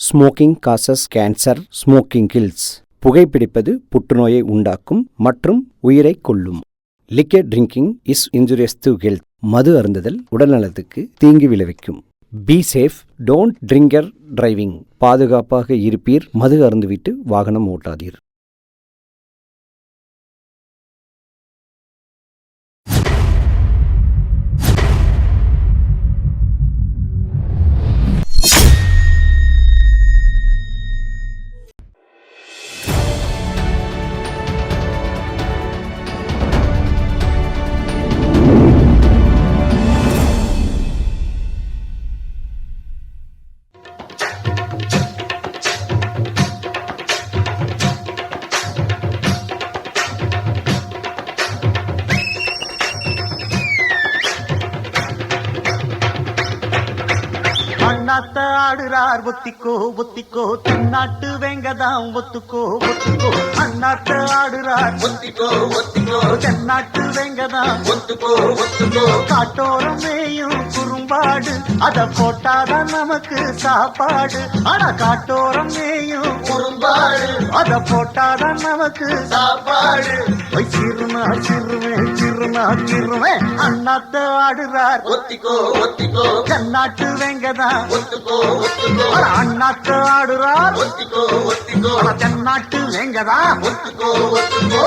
Smoking causes cancer, smoking kills. புகைப்பிடிப்பது புற்றுநோயை உண்டாக்கும் மற்றும் உயிரை கொல்லும். Liquor drinking is injurious to health. மது அருந்துதல் உடல்நலத்துக்கு தீங்கு விளைவிக்கும். Be safe, don't drinker driving. பாதுகாப்பாக இருப்பீர், மது அருந்துவிட்டு வாகனம் ஓட்டாதீர். அண்ணாத்த ஆடுறார் ஒத்திக்கோ ஒத்திக்கோ, தென்னாட்டு வேங்கதாம் ஒத்துக்கோ ஒத்துக்கோ. அண்ணாத்த ஆடுறார் ஒத்திக்கோ ஒத்திக்கோ, தென்னாட்டு வேங்கதாம் ஒத்துக்கோ ஒத்துக்கோ. காட்டோரம் மேயும் குறும்பாடு, அத போட்டாதான் நமக்கு சாப்பாடு. ஆனா காட்டோரம் மேயும் குறும்பாடு, அத போட்டாதான் நமக்கு சாப்பாடு. சிறுனா சிறுவேன் சிறுனா சிறுவேன். அண்ணாத்த ஆடுறார் ஒத்திக்கோ ஒத்திக்கோ, தென்னாட்டு வேங்கதான் ஒத்துக்கோ ஒத்துக்கோ. அண்ணாத்த ஆடுறார் ஒத்திக்கோ ஒத்திக்கோ, தென்னாட்டு வேங்கதா ஒத்துக்கோ ஒத்துக்கோ.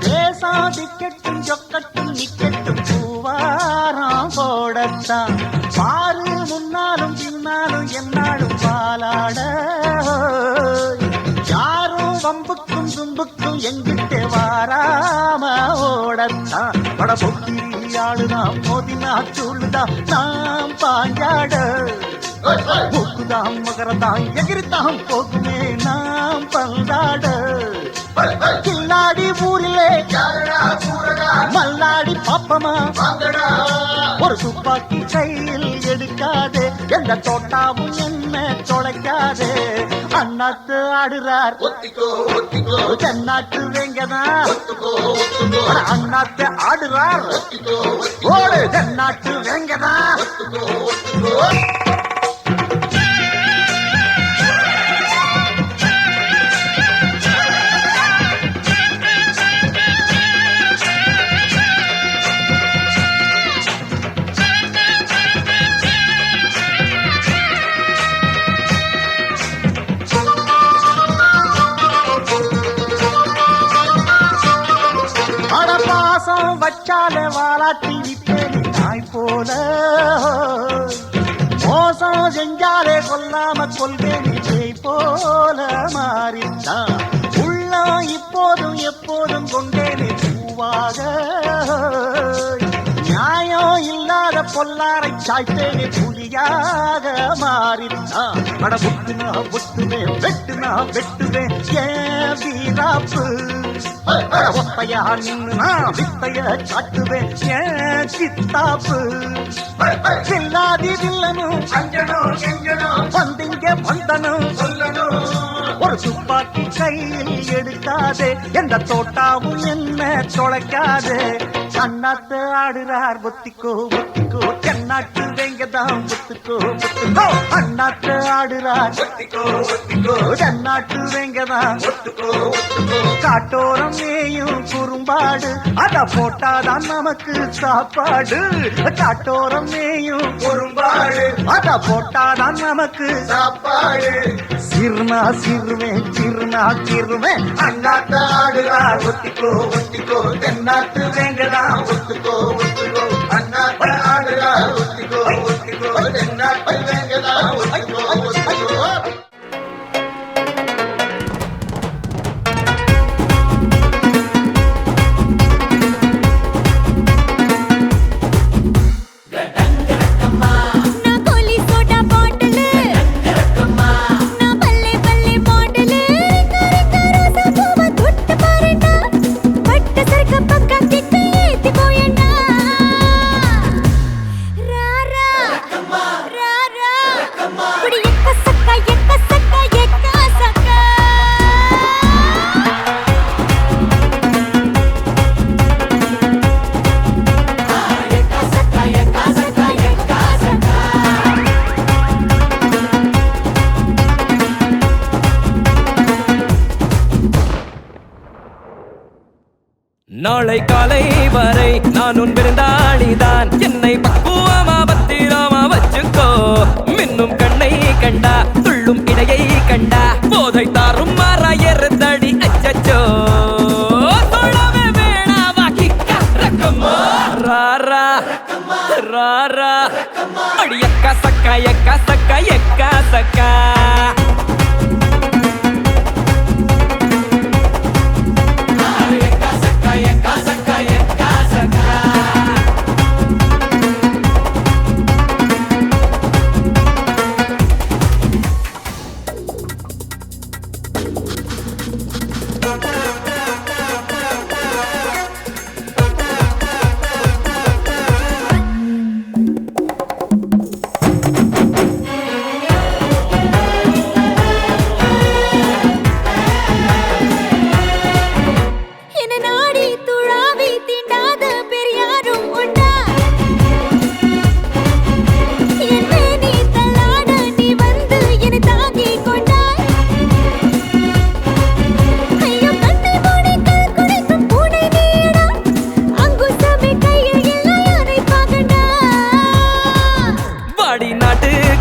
தேசாதிக்கட்டும் சொக்கட்டும் நிக்கட்டும் பூவாரம் போடத்தான். பாரு முன்னாலும் பின்னாலும் என்னாலும் பாலாட. யாரும் வம்புக்கும் தும்புக்கும் எங்கிட்ட வாராம ஓடத்தான். வட பொக்கிரி ஆளுதான் மோதினா சூழுதான் நாம் பாஞ்சாட. மூக்குதாம் மகரதாம் எகிரித்தாம் போகுமே நாம் பந்தாட. கில்லாடி ஊரிலே மல்லாடி பாப்பமா, ஒரு துப்பாக்கி கையில் எடுக்காதே, எந்த தோட்டாவும் என்ன தொலைக்காதே. அண்ணாத்து ஆடுறார் ஒத்திக்கோ ஒத்திக்கோ, தென்னாட்டு வேங்கதா ஒத்துக்கோ ஒத்துக்கோ. அண்ணாத்து ஆடுறார் ஒத்திக்கோ ஓடு, தென்னாட்டு வேங்கதா ஒத்துக்கோ ஒத்துக்கோ. வச்சாலே வாலாட்டி விட்டேனி நாய் போல, மோசம் செஞ்சாலே கொல்லாம கொள்வேனி பேய் போல மாறித்தான். உள்ளம் இப்போதும் எப்போதும் கொண்டேனே பூவாக, நியாயம் இல்லாத பொல்லாரை சாய்த்தேனே புலியாக மாறித்தான். அட புட்டுனா புட்டுவேன், வெட்டுனா வெட்டுவேன் ஏன் வீராப்பு. ஒத்தையா நின்னு வித்தைய காட்டுவேன் ஏன் சித்தாப்பு. சில்லாதி வில்லனும் வந்திங்க வந்தனும் சொல்லணும். ஒரு துப்பாக்கி கையில் எடுக்காதே, எந்த தோட்டாவும் என்ன தொலைக்காதே. அண்ணாத்து ஆடுறார் ஒத்திக்கோ ஒத்திக்கோ, தென்னாட்டு வேங்கதாம் ஒத்துக்கோ ஒத்துக்கோ. அண்ணாத்து ஆடுறார் ஒத்திக்கோ ஒத்திக்கோ, தென்னாட்டு வேங்கதாம் ஒத்துக்கோ ஒத்துக்கோ. காட்டோரம் மேயும் குறும்பாடு, அத போட்டாதான் நமக்கு சாப்பாடு. காட்டோரம் மேயும் குறும்பாடு, அத போட்டாதான் நமக்கு சாப்பாடு. சிறுனா சிறுவேன் சிறுனா சிறுவேன். அண்ணாத்து ஆடுறார் ஒத்திக்கோ ஒத்திக்கோ, தென்னாட்டு வேங்கதாம் ஒத்துக்கோ ஒத்துக்கோ. அண்ணாத்து ஆடுறார் ஒத்திக்கோ ஒத்திக்கோ, தென்னாட்டு வேங்கதாம் ஒத்துக்கோ ஒத்துக்கோ. நாளை காலை வரை நான் உன் விருந்தாளிதான். என்னை பக்குவமா பத்திரமா வச்சுக்கோ. மின்னும் கண்ணை கண்டா துள்ளும் இடையை கண்டா போதை தாரும் மாறா எருதடி அச்சச்சோ. தொழவே வேணாவா கிக்கா ரக்கம்மா ராரா ராரா அடி எக்கா சக்கா எக்கா சக்கா எக்கா சக்கா.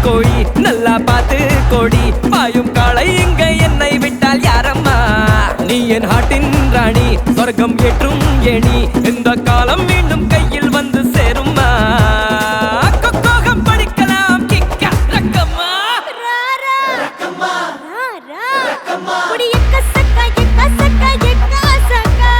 கோழி நல்லா பார்த்து கோடி பாயும் காளை இங்க என்னை விட்டால் யாரம்மா. நீ என் ஹாட்டின் ராணி சொர்க்கம் ஏற்றும் ஏணி இந்த காலம் மீண்டும் கையில் வந்து சேரும்மா. கொக்கோகம் படிக்கலாம் கிக்கா ரக்கம்மா ராரா ரக்கம்மா ராரா ரக்கம்மா குடி எக்க சக்கா எக்க சக்கா எக்க சக்கா.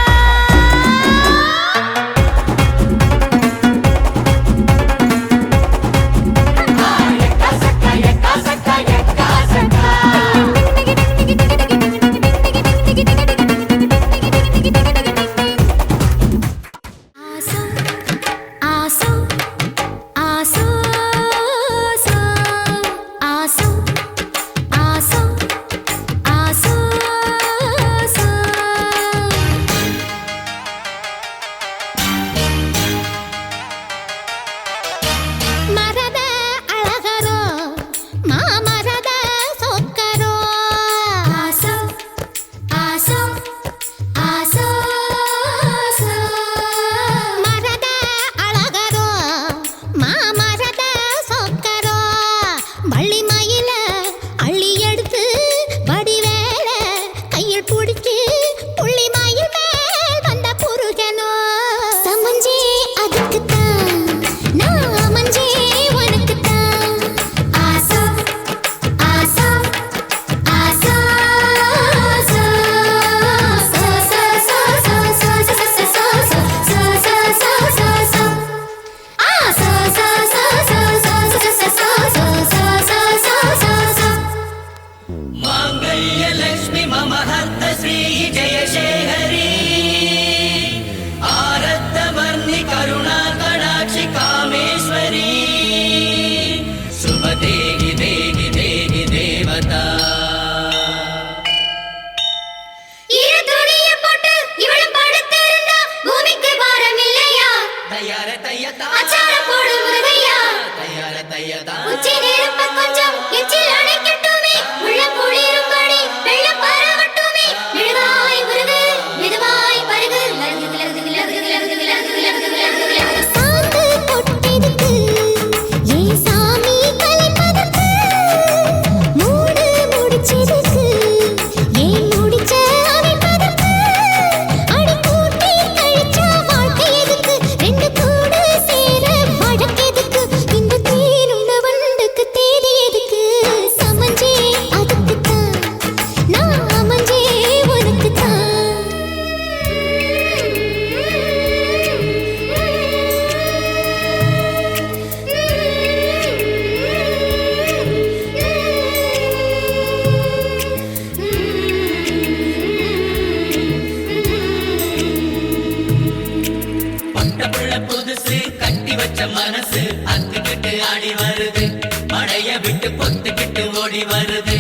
ஓடி வருது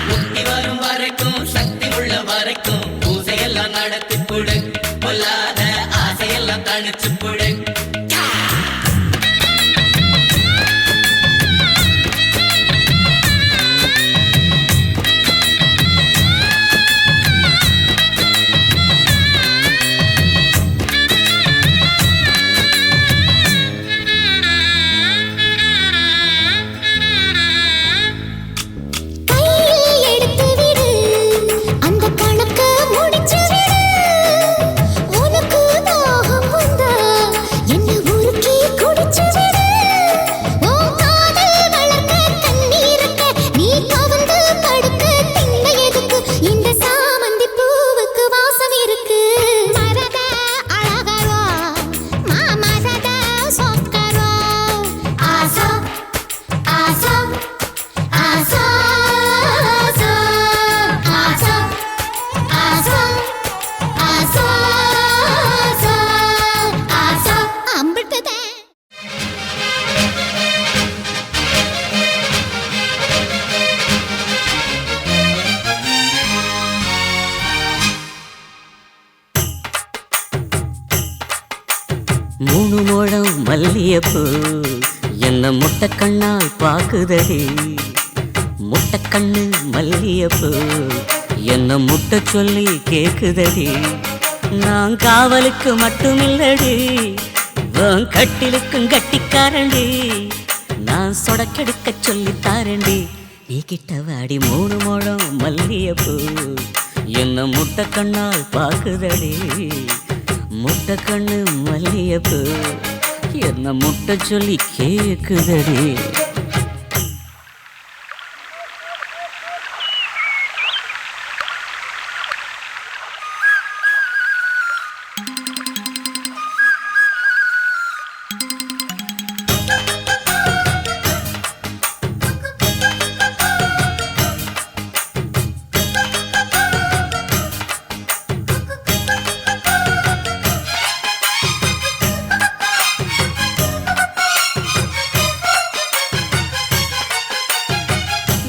முக்தி வரும் வரைக்கும் சக்தி உள்ள வரைக்கும் பூசையெல்லாம் நடத்தி கொடு பொல்லாத ஆசையெல்லாம் தணிச்சு கொடு மூணு முழம் மல்லியப்பூ என்ன முட்டை கண்ணால் பாக்குதடி. முட்டை கண்ணு மல்லியப்பூ என்ன முட்டை சொல்லி கேக்குதடி. நான் காவலுக்கு மட்டுமில்லடி, உன் கட்டிலுக்கும் கட்டிக்காரண்டி. நான் சொடக்கெடுக்க சொல்லி தாரண்டி. நீ கிட்ட வாடி மூணு முழம் மல்லியப்பூ என்ன முட்டை கண்ணால் பாக்குதடி. முட்டை கண்ணு மல்லியப்பூ என்ன முட்டை சொல்லி கேக்குதடி.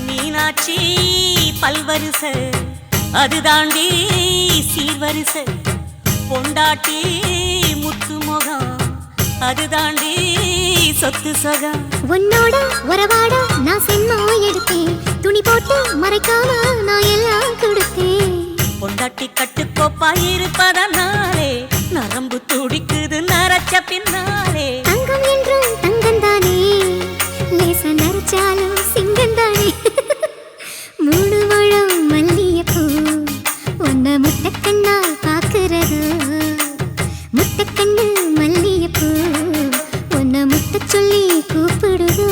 மீனாட்சி பல்வரிச அது தாண்டி சீர்வரிச. பொண்டாட்டி முத்து முகம் அது தாண்டி சொத்து சொகம். உன்னோட உறவாட நான் சென்மா எடுத்தேன், துணி போட்டு மறைக்காம நான் எல்லாம் கொடுத்தேன். பொண்டாட்டி கட்டுக்கோப்பாயிருப்பதனாலே நரம்பு துடிக்குது நரச்ச பின்னாலே. தங்கம் என்றும் தங்கம் தானே, லேச நரைச்சாலும் சிங்கம் தானே. மூணு முழம் மல்லியப்பூ உன்னை முட்டை கண்ணால் பாக்குறது. முட்டை கண்ணு மல்லியப்பூ உன்னை முட்டை சொல்லி கூப்பிடுது.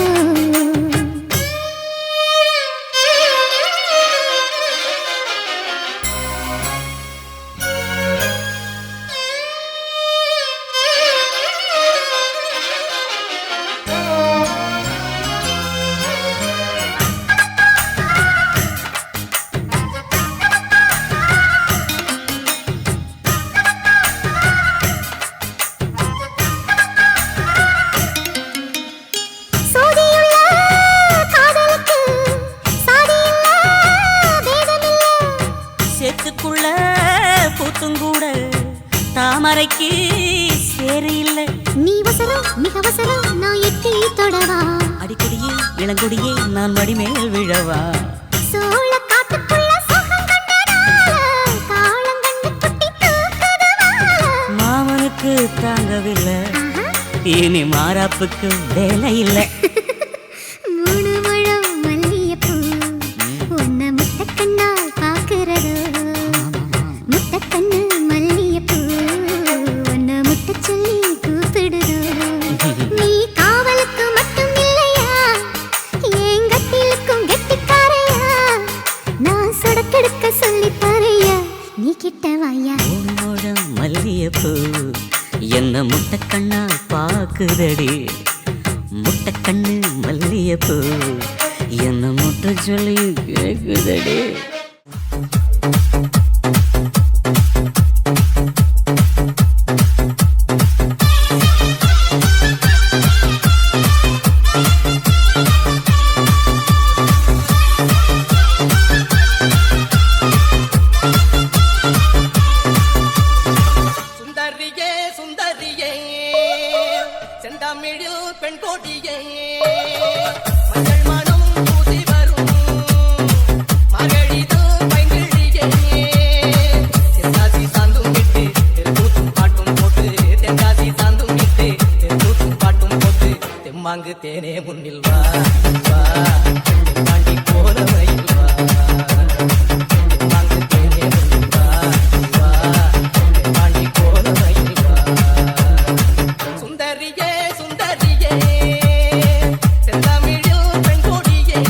சேத்துக்குள்ள பூத்துங்கூட தாமரைக்கு சேரு இல்ல. நீ வசரம் மிக வசரம் நான் எட்டி தொடவா. அடிக்கடியே இளங்கொடியே நான் மடிமேல் விழவா. சோழ காட்டுக்குள்ள சுகம் கண்டதால காலம் கண்டு குட்டி தூக்குதவால. மாமனுக்கு தாங்கவில்லை, இனி மாறாப்புக்கு வேலை இல்லை. மூணு முழம் மல்லியப்பூ உன்னை முட்டை கண்ணால் பாக்குறது. முட்டை கண்ணு மல்லியப்பூ உன்னை முட்டை சொல்லி கூப்பிடுது. நீ காவலுக்கு மட்டும் இல்லையா, என் கட்டிலுக்கும் கெட்டிக்காரையா. நான் சொடக்கெடுக்க சொல்லி தரையா, நீ கிட்ட வாயா. மூணு முழம் மல்லியப்பூ என்ன முட்டை கண்ணால் பாக்குதடி. முட்டை கண்ணு மல்லியப்பூ என்ன முட்டை சொல்லி கேக்குதடி. சுந்தரியே சுந்தரியே செந்தமிழில் பெண் கோடியே மஞ்சள் மனம் பூசி வரும் மகளிது பைங்கிழியே. தென்காசி சாந்தும் விட்டு கூத்தும் பாட்டும் போட்டு, தென்காசி சாந்தும் விட்டு கூத்தும் பாட்டும் போட்டு, தெம்மாங்கு தேனே முன்னில் வா வா தாண்டி கோலமையில் வா. தெம்மாங்கு தேனே முன்னில் வா வா தாண்டி கோலமையில் வா. சுந்தரியே சுந்தரியே செந்தமிழில் பெண் கொடியே.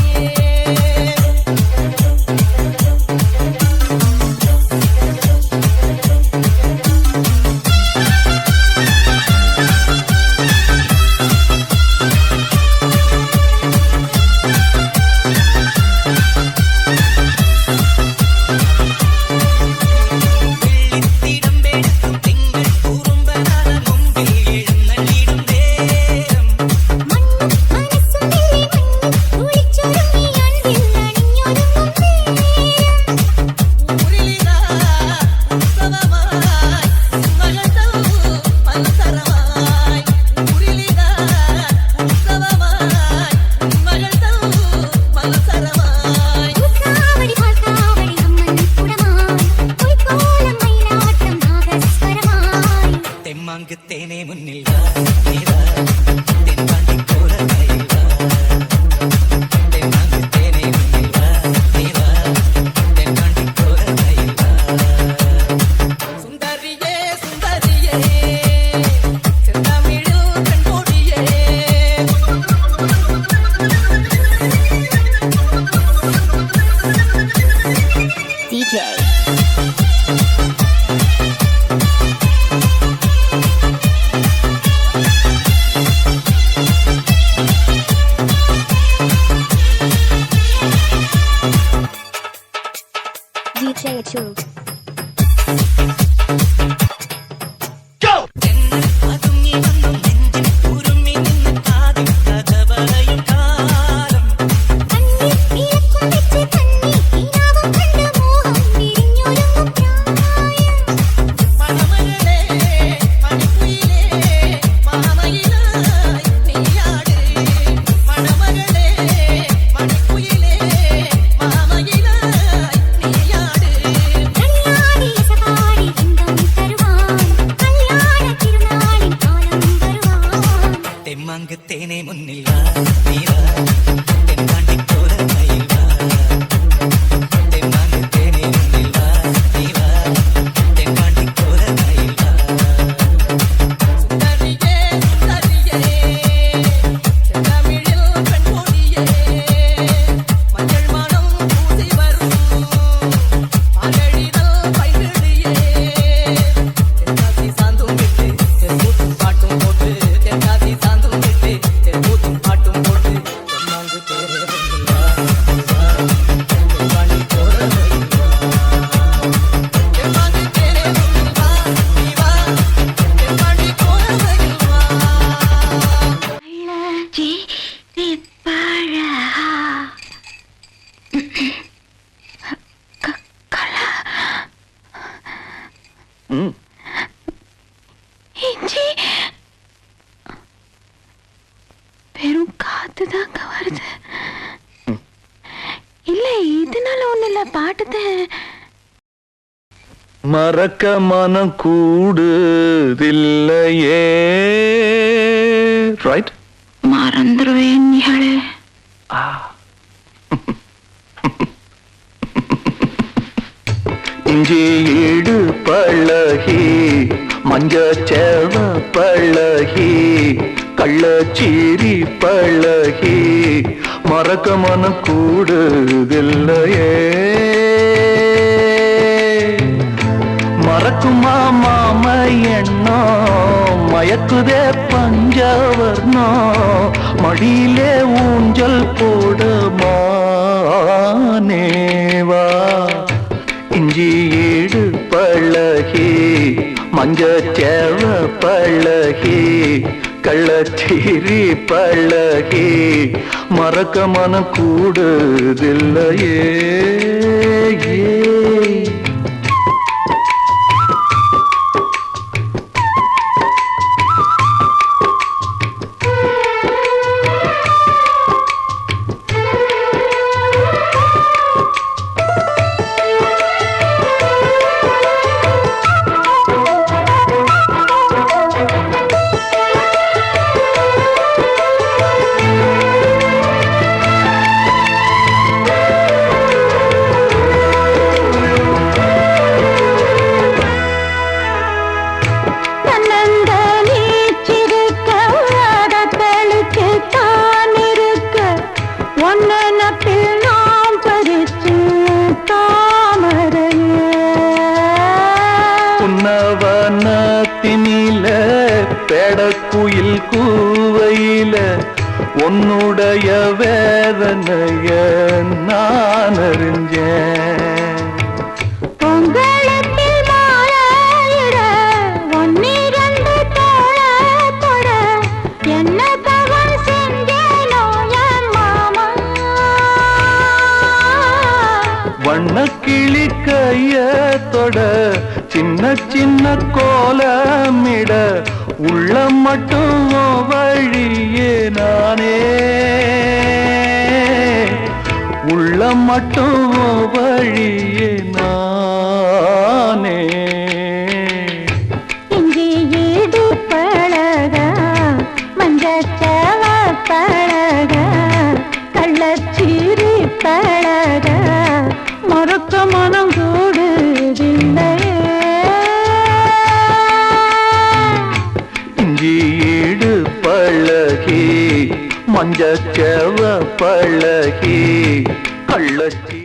வெறும் காத்துதாங்க வருது. இல்ல இதனால ஒண்ணு இல்ல, பாட்டுத மறக்க மனம் கூடுதில்லையே. ரைட், மறந்துருவேன் நீங்களே. இஞ்சி ஈடு பழகி மஞ்சச்சேவ பழகி கள்ளச்சீரி பழகி மறக்க மனம் கூடுதில்லையே. மறக்குமா மாம எண்ணம் மயக்குதே பஞ்சவர்ணம் மடியிலே ஊஞ்சல் போடுமானேவா. இஞ்சி ஈடு பழகி மஞ்சச்சேவ பழகி கள்ளச்சீரி பழகி மறக்க மனம் கூடுதில்லையே. பேடக்குயில் கூவையில உன்னுடைய வேதனைய நான் அறிஞ்சேன். பொங்கலத்தில் மாலையிட ஒன்னிரண்டு தோழப்பட என்ன தவறு செஞ்சேனோ என் மாமா. வண்ணக்கிளி கையத்தொட சின்ன சின்ன கோலமிட உள்ளம் மட்டும் வழியே நானே, உள்ளம் மட்டும் வழியே நானே. இங்கே ஏடு பழக இஞ்சியீடு பழகி மஞ்சச்செவ பழகி கள்ளச்சி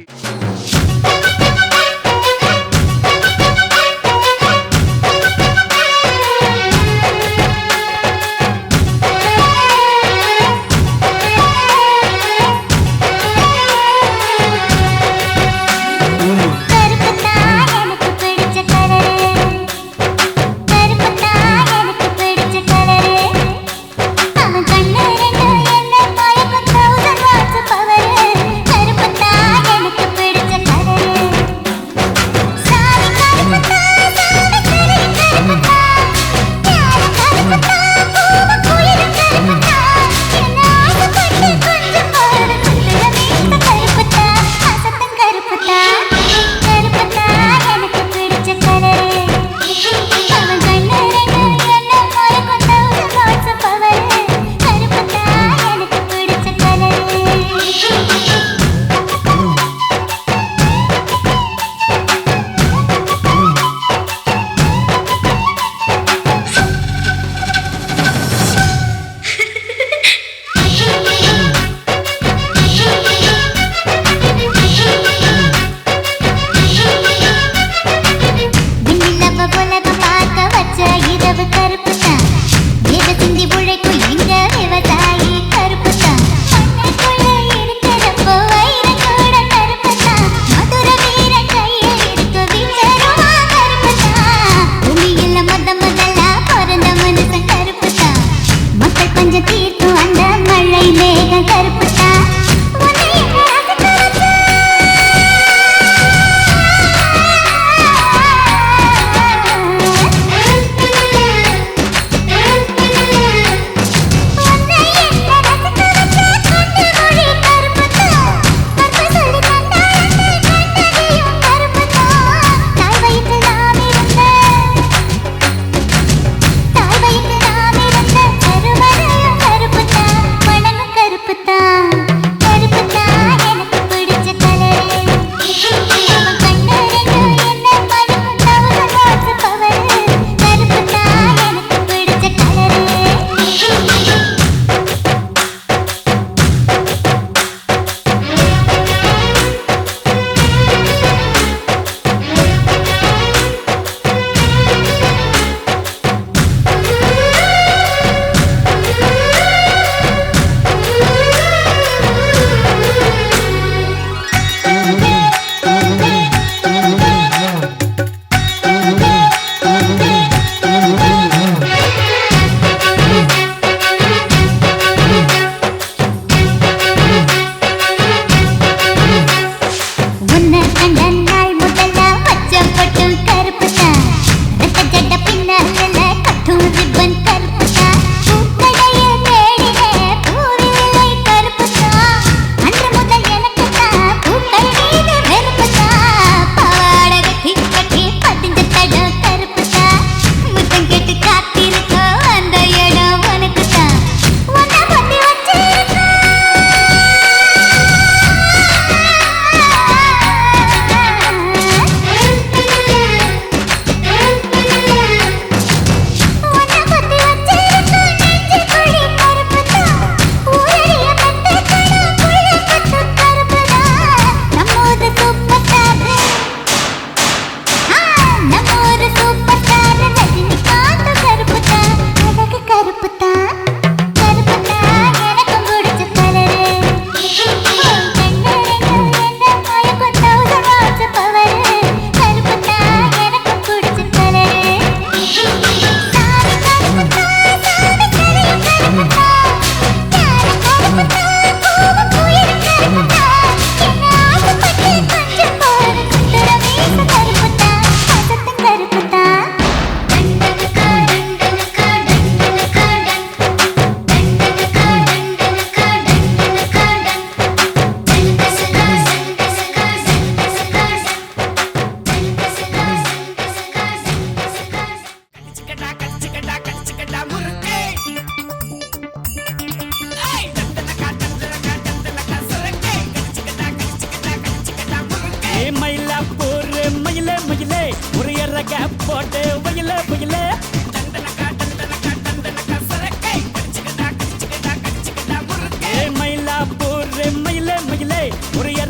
மயிலே ஒரு எற கேப் போட்டு வயலே வயலே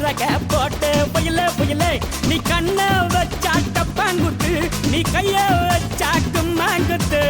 இறக போட்டு புயல புயலே நீ கண்ண வச்சா டப்பாங்குத்து நீ கைய வச்சா கும்மாங்குத்து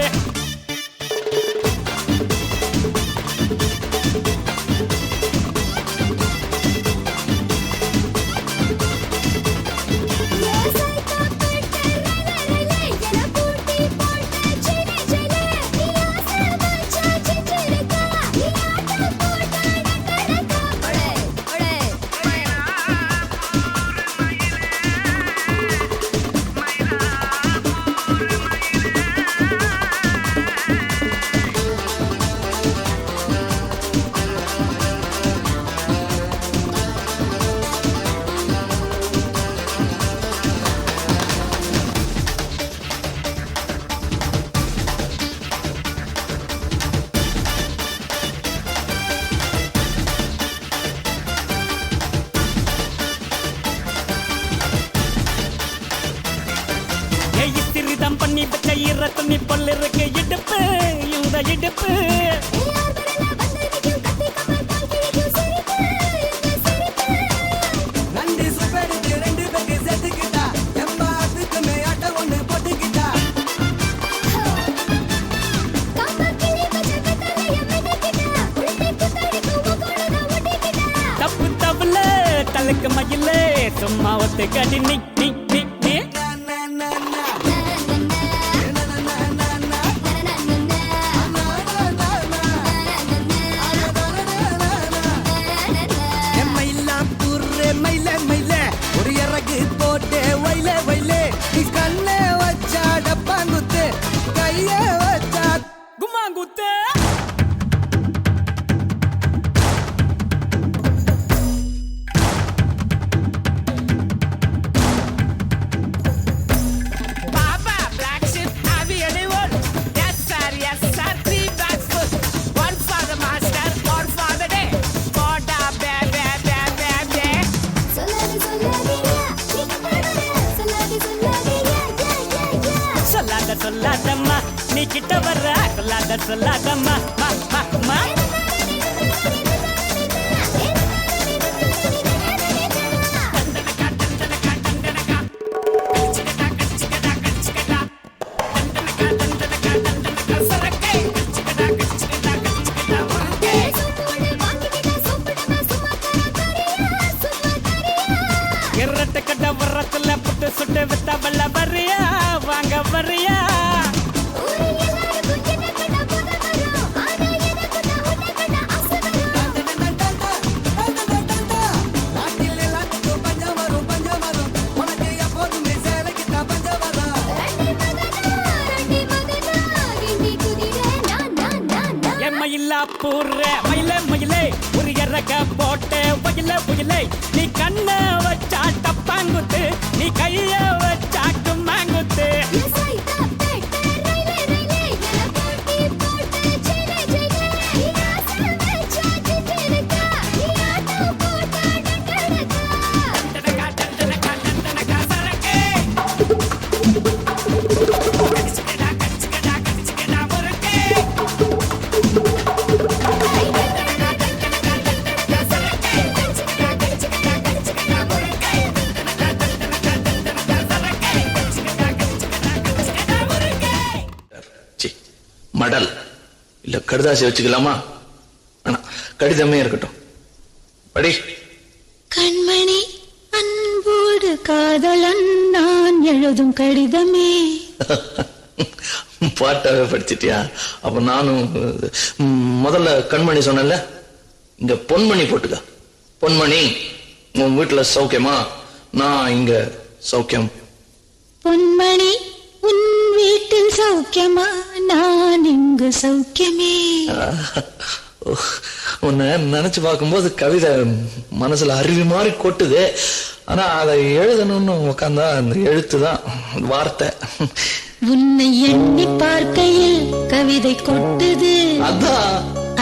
பண்ணி பச்சை ஈர துணி பொல்லு இருக்கு இடுப்பு இந்த இடுப்பு நன்றி சுப்பருக்கு 2 பேருக்கு சேர்த்துக்கிட்டா எம்பாத்துக்கு மேட்ட ஒண்ணு போட்டுக்கிட்டா தப்பு தப்புல தலுக்கு மயில சும்மா ஒத்து கடி நிக் நிக் நிக் ஒரு இறகு போட்டு வயல வயலே நீ கண்ண வச்சா டப்பாங்குத்து கைய வச்சா கும்மாங்குத்து Baba black ship have you anyone yes sir 3 bags full one for the master one for the day போடா பே பே பே பே பே சொல்லாத சொல்லாதம்மா நீ கிட்ட வர்ற சொல்லாத சொல்லாதம்மா மா மா மா இரட்ட கட்ட வரத்துல புட்டு சுட்டு வித்த வல்ல வரியா வாங்க வரியா எம்மையில்லா பூர்ற மயில மயிலே ஒரு இறக போட்டு வயல புயலே நீ கண்ண வச்சா டப்பாங்குத்து நீ கைய வச்சா கும்மாங்குத்து மடல் இல்ல கடுதாசி வச்சுக்கலாமா? கடிதமே இருக்கட்டும். படி. கண்மணி அன்போடு காதலன் நான் எழுதும் கடிதமே. பாட்டாவே படிச்சிட்டியா? அப்ப நானும் முதல்ல கண்மணி சொன்னல, இங்க பொன்மணி போட்டுக்க. பொன்மணி, உன் வீட்டுல சௌக்கியமா? நான் இங்க சௌக்கியம். பொன்மணி, உன் வீட்டில் சௌக்கியமா? நான் இங்கு சௌக்கியமே. உன்னை நினைச்சு பார்க்கும்போது கவிதை மனசுல அருவி மாதிரி கொட்டுது. ஆனா அதை எழுதணும்னு உட்காந்தா அந்த எழுத்துதான் வார்த்தை. உன்னை எண்ணி பார்க்கையில் கவிதை கொட்டுது, அதான்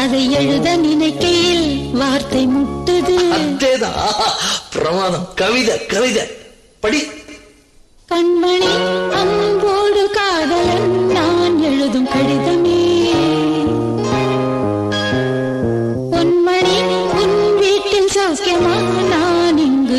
அதை எழுத நினைக்கையில் வார்த்தை முட்டுது. அதேதான் பிரமாதம். கவிதை கவிதை படி. கண்மணி அன்போடு காதலன் நான் எழுதும் கடிதமே. பொன்மணி, உன் வீட்டில் சௌக்கியமா? நான் இங்கு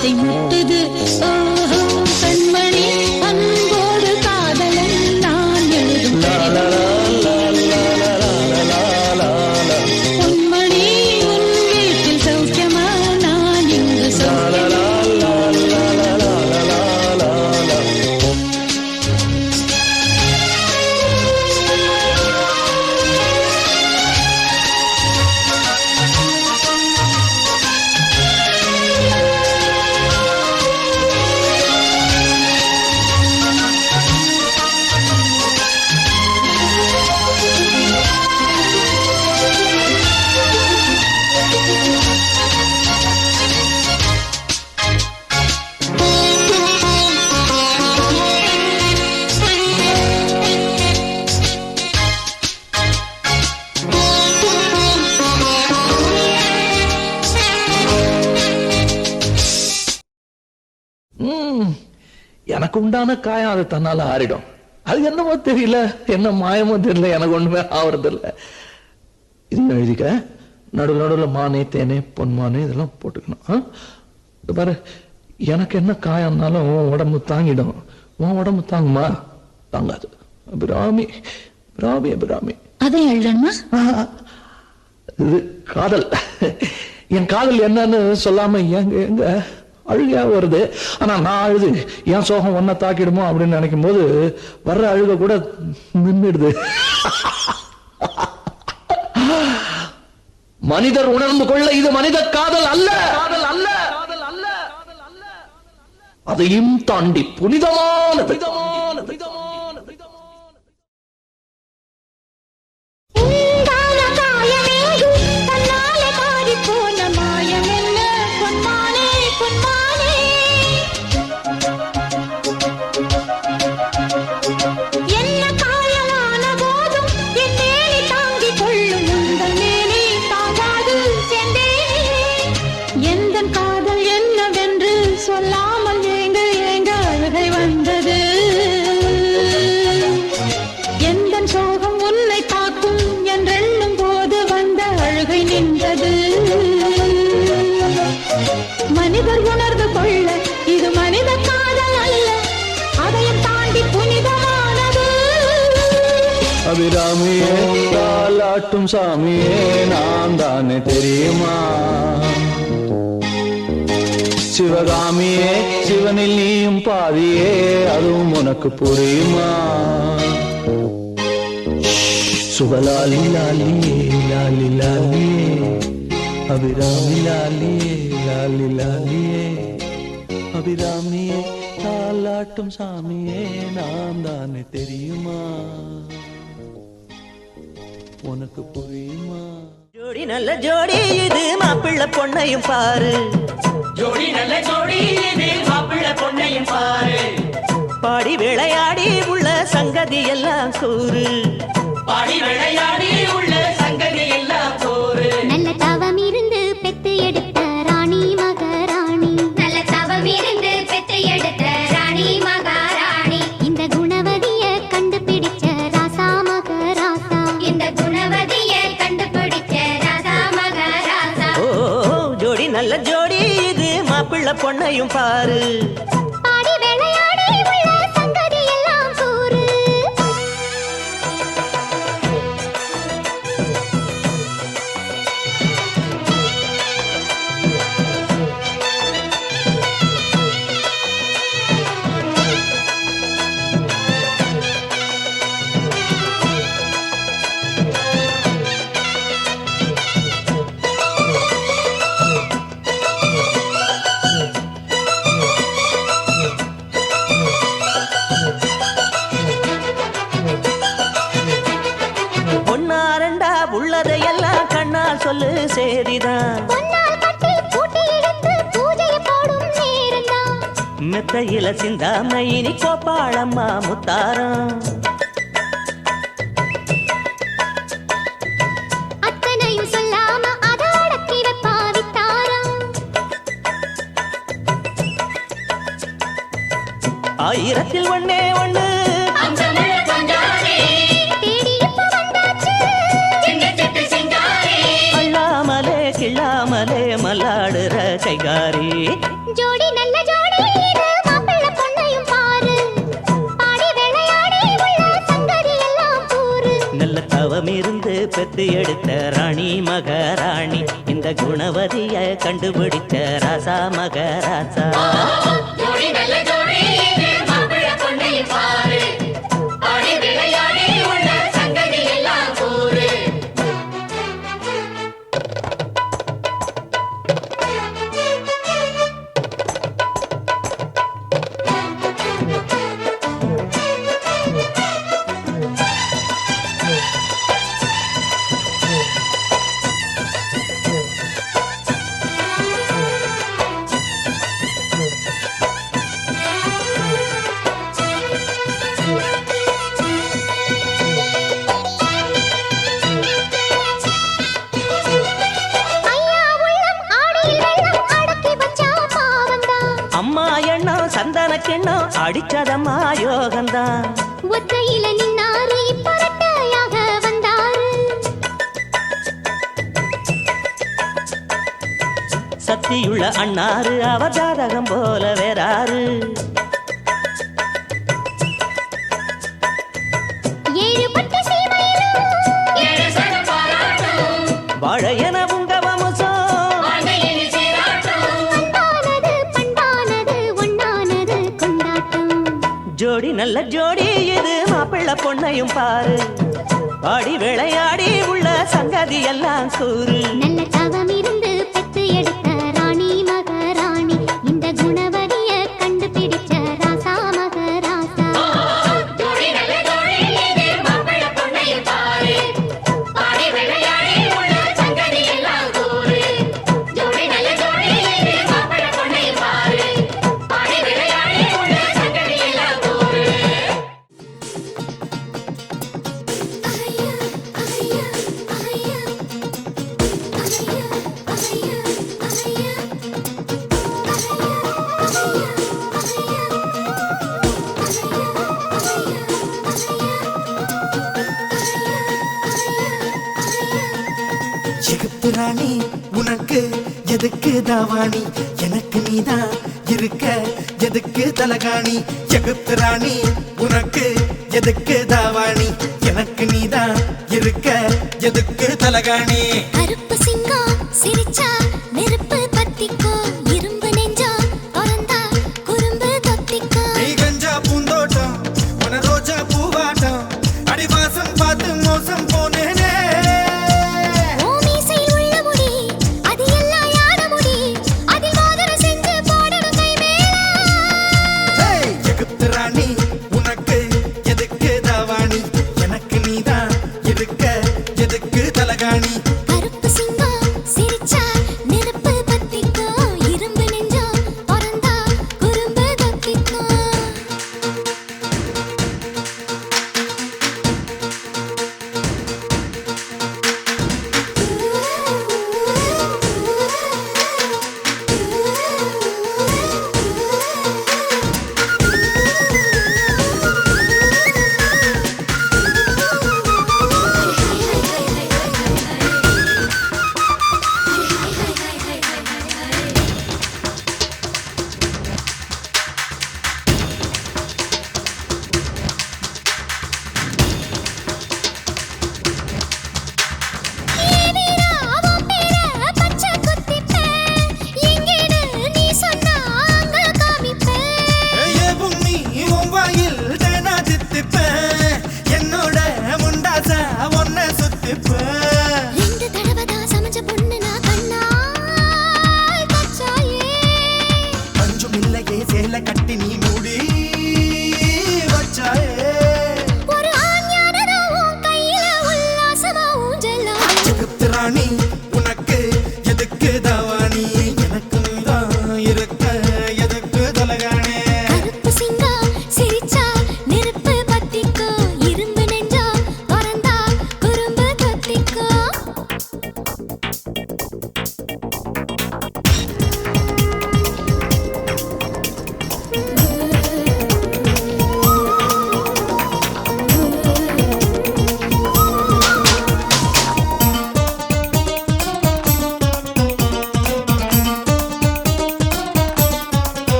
வார்த்தை முட்டுது. ஓஹோ கண்மணி அன்போடு காதலன் நான் எழுதும் பொன்மணி உன் வீட்டில் சௌக்கியமா நான் இங்கு சௌக்கியமா. எனக்கு உண்டான காயம் அது தன்னால ஆறிடும். அது என்னமோ தெரியல, என்ன மாயமோ தெரியல, எனக்கு ஒண்ணுமே ஆவறது இல்ல. இது எழுதிக்க, நடுவில் நடுவில் மானே தேனே பொன்மானே இதெல்லாம் போட்டுக்கணும். பாரு, எனக்கு என்ன காயம்னாலும் உன் உடம்பு தாங்கிடும், உன் உடம்பு தாங்குமா? தாங்காது. அபிராமி அபிராமி அபிராமி. அதை எழுதணுமா? இது காதல். என் காதல் என்னன்னு சொல்லாம எங்க எங்க அழுகையா வருது. ஆனா நான் அழுது என் சோகம் ஒன்ன தாக்கிடுமோ அப்படின்னு நினைக்கும் போது வர்ற அழுக கூட நின்றுடுது. மனிதர் உணர்ந்து கொள்ள இது மனித காதல் அல்ல, காதல் அல்ல, அதையும் தாண்டி புனிதமானது. மனிதர் உணர்ந்து கொள்ள இது மனித காதல் அல்ல, அதையும் தாண்டி புனிதமானது. அபிராமியே தாலாட்டும் சாமியே நான் தானே தெரியுமா? சிவகாமியே சிவனில் நீயும் பாதியே அதுவும் உனக்கு புரியுமா? சுபலாலி லாலியே லாலி லாலியே அபிராமி லாலியே லாலி லாலியே அபிராமியே தாலாட்டும் சாமியே நான் தானே தெரியுமா? உனக்கு புரியுமா? ஜோடி நல்ல ஜோடி இது மாப்பிள்ளை பொண்ணையும் பாரு. ஜோடி நல்ல ஜோடி இது மாப்பிள்ளை பொண்ணையும் பாரு. பாடி விளையாடி உள்ள சங்கதி எல்லாம் கூறு. பாடி விளையாடி உள்ள சங்கதி எல்லாம் கூறு. நல்ல தவம் இருந்து பெத்து எடுத்த ராணி மகாராணி, நல்ல தவம் இருந்து பெத்து எடுத்த ராணி மகாராணி, இந்த குணவதிய கண்டுபிடிச்ச ராசா மகாராசா, இந்த குணவதிய கண்டுபிடிச்ச ராசா மகாராசா. ஓ ஜோடி நல்ல ஜோடி இது மாப்பிள்ளை பொண்ணையும் பாரு. பாடி விளையாடி உள்ள சங்கதி எல்லாம் கூறு. பொன்னாரண்டா உள்ளதையெல்லாம் கண்ணால் சொல்லு சேதிதான். பொன்னால் கட்டி பூட்டி எடுத்து பூஜையை போடும் நேரம்தான். மெத்தையில சிந்தாம இனி கோப்பாளம்மா முத்தாரம். அத்தனையும் சொல்லாம அத அடக்கி வைப்பா வித்தாரம். ஆயிரத்தில் ஒண்ணே ஒண்ணு தேடி இப்ப வந்தாச்சு. அள்ளாமலே கிள்ளாமலே மல்லாடுற கைகாரி. ஜோடி நல்ல ஜோடி இது மாப்பிள்ளை பொண்ணையும் பாரு பாடி விளையாடி உள்ள சங்கதி எல்லாம் கூறு நல்ல தவம் இருந்து பெத்து எடுத்த ராணி மகாராணி இந்த குணவதிய கண்டுபிடித்த ராசா மகராசா ஜோடி நல்ல ஜோடி இது மாப்பிள்ளை பொண்ணையும் பாரு பாடி விளையாடி உள்ள சங்கதி எல்லாம் கூறு ஐயா உள்ளம் ஆடியில் வெள்ளம் அடக்கி வச்சா பாவம்தான் அம்மா எண்ணம் சந்தனக்கெண்ணம் அடிச்சதம்மா யோகந்தான் ஒத்தையில நின்னாரு இப்ப ரெட்டையாக வந்தாரு சக்தியுள்ள அண்ணாரு அவ ஜாதகம் போல வேறாரு ஏழு பட்டு சீமையிலும் ஏழு சனம் பாராட்டும் வாழையன உங்க வம்சம் வாழ்க்கையில் சீராட்டும் அன்பானது பண்பானது ஒண்ணானது கொண்டாட்டம் ஜோடி நல்ல ஜோடி இது மாப்பிள்ளை பொண்ணையும் பாரு பாடி விளையாடி உள்ள சங்கதி எல்லாம் கூறு நல்ல தவம் இருந்து பெத்து எடுத்த ராணி மகாராணி இந்த குணவதிய கண்டுபிடிச்ச ராசா மகராசா ஜோடி நல்ல ஜோடி இது மாப்பிள்ளை பொண்ணையும் பாரு பாடி விளையாடி உள்ள சங்கதி எல்லாம் கூறு ஜோடி நல்ல ஜோடி இது மாப்பிள்ளை பொண்ணையும் பாரு பாடி விளையாடி உள்ள சங்கதி எல்லாம் கூறு எகிப்து ராணி உனக்கு எதுக்கு தாவாணி எனக்கு நீதான் இருக்க எதுக்கு தலகாணி எகிப்து ராணி உனக்கு எதுக்கு தாவாணி எனக்கு நீதான் இருக்க எதுக்கு தலகாணி கருப்பு சிங்கம் சிரிச்சா நெருப்பு பத்திக்கோ இரும்பு நெஞ்சா திறந்தா குறும்பு தொத்திக்கோ நீ கஞ்சா பூந்தோட்டம் உன ரோஜா பூவாட்டம் அடிவாசம் பார்த்து மோசம் போனேனே ஓ மீசையில் உள்ள முடி அது எல்லாம் யார முடி அதில் மோதிரம் செஞ்சு போடணும் கை மேல ஹேய், எகிப்து ராணி உனக்கு எதுக்கு தாவாணி எனக்கு நீதான் இருக்க எதுக்கு தலகாணி கருப்பு சிங்கம் சிரிச்சா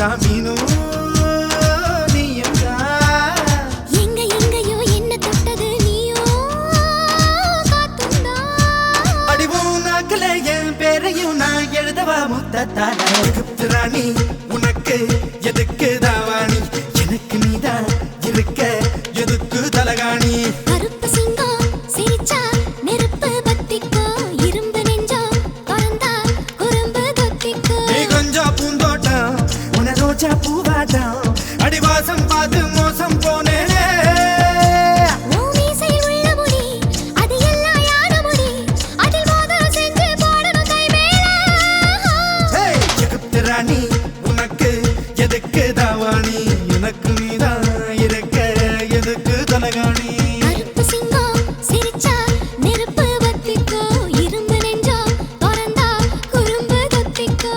தான் மீனும் நீயும் தான். எங்க எங்கயோ என்ன தொட்டது நீயோ காத்துந்தான். அடிவும் நாக்கில என் பேரையும் நான் எழுதவா முத்தத்தால. எகிப்து ராணி உனக்கு எதுக்கு தாவாணி, எனக்கு நீதான் இருக்க எதுக்கு தலகாணி. கருப்பு சிங்கம் சிரிச்சா நெருப்பு பத்திக்கோ, இரும்பு நெஞ்சம் திறந்தா குறும்பு தொத்திக்கோ. நீ கொஞ்சம் பூந்தோட்டம் உன ரோஜா பூவாட்டம், அடிவாசம் பார்த்து மோசம் போனேனே. உன் மீசையில் உள்ள முடி அது எல்லாம் யான முடி, அதில் மோதிரம் செஞ்சு போடணும் கை மேல. ஹேய், எகிப்து ராணி உனக்கு எதுக்கு தாவாணி, எனக்கு நீதான் இருக்க எதுக்கு தலகாணி. கருப்பு சிங்கம் சிரிச்சா நெருப்பு பத்திக்கோ, இரும்பு நெஞ்சம் திறந்தா குறும்பு தொத்திக்கோ.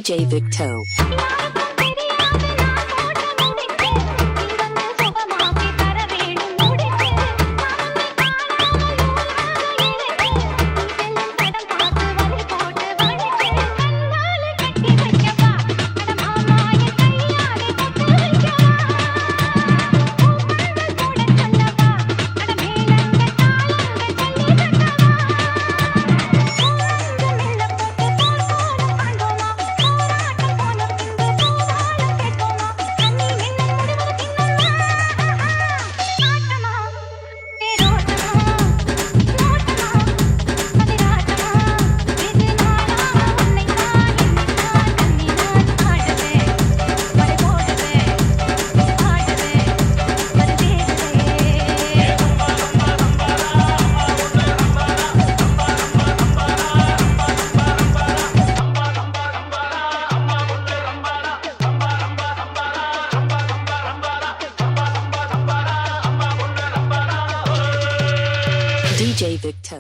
DJ Victo. DJ Victo.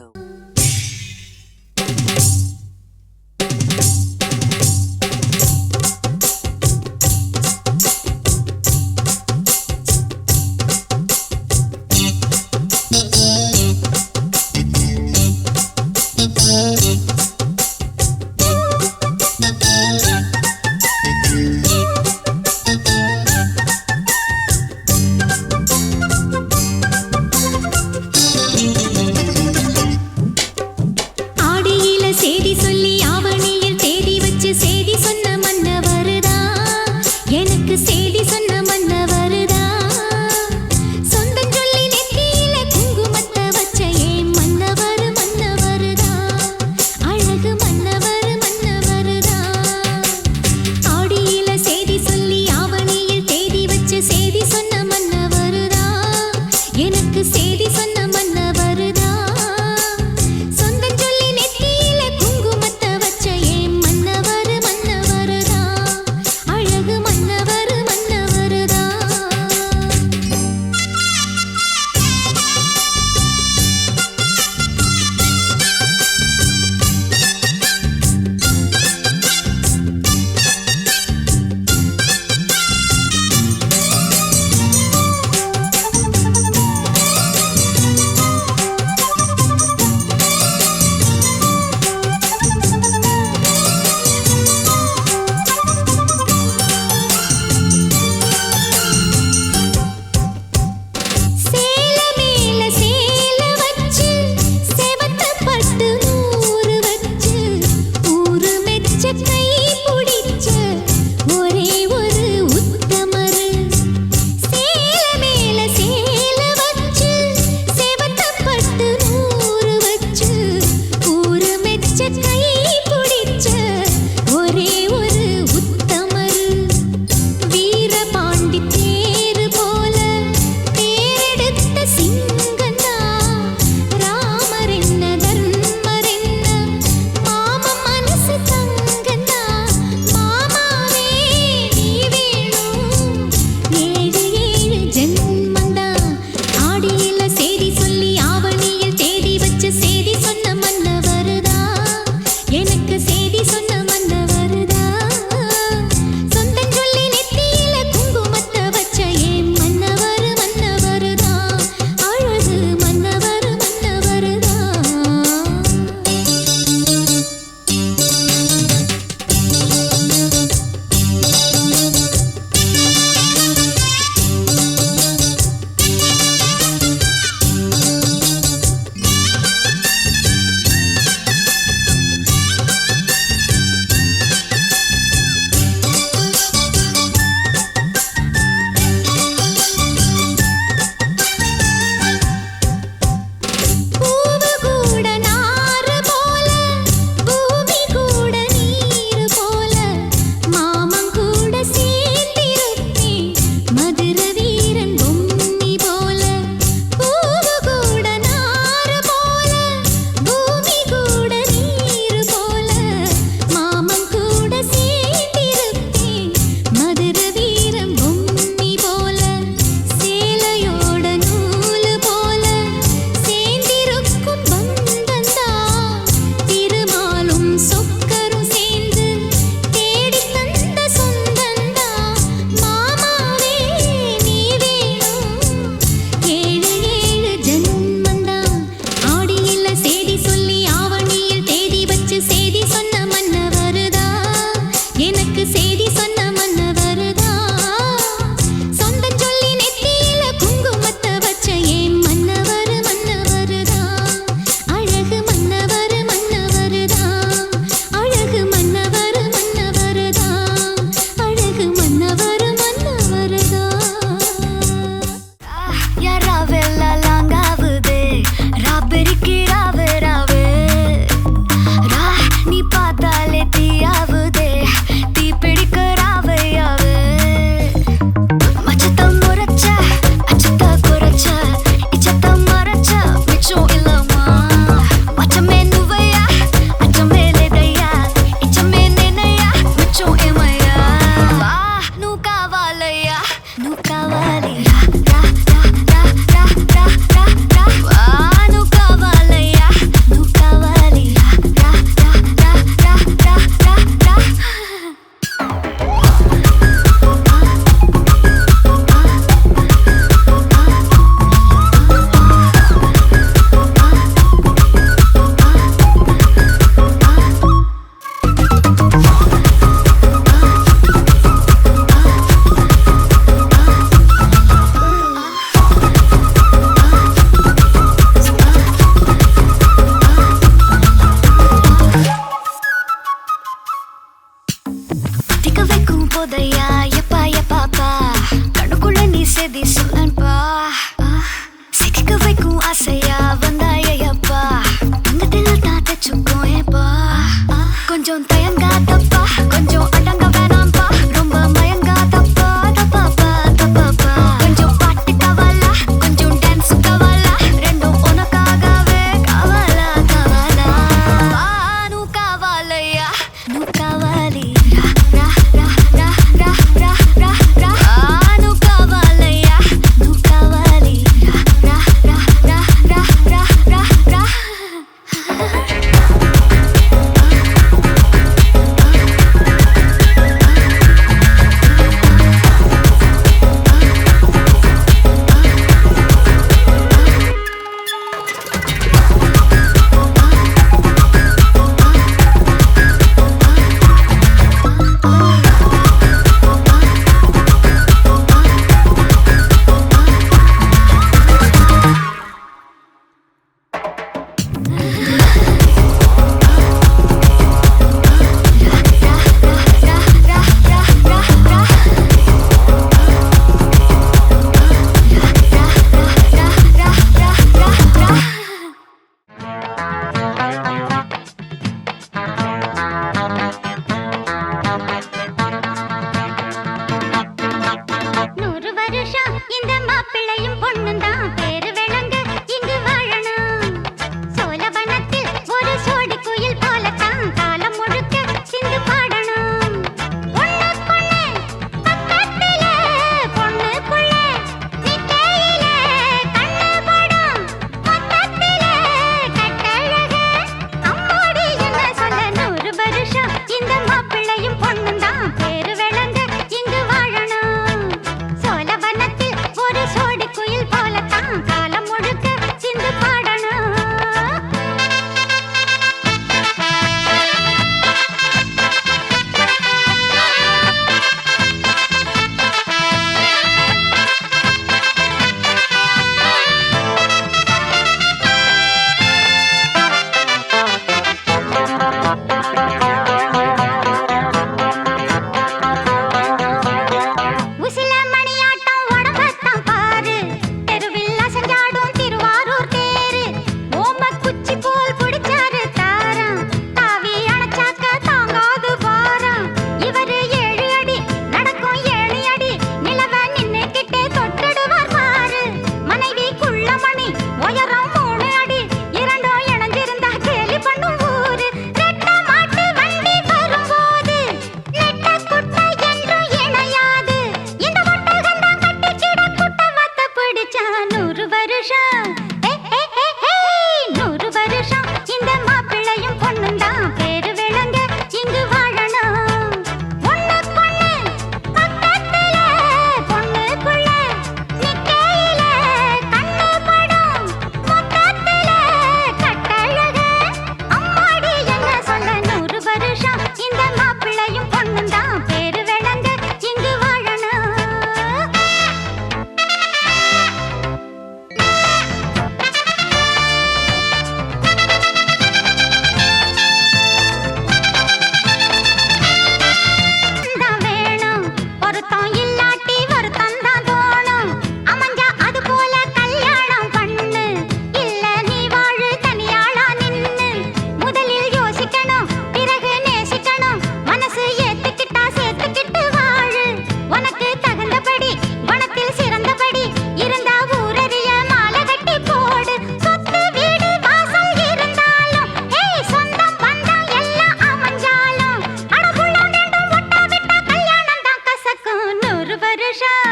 விஷம்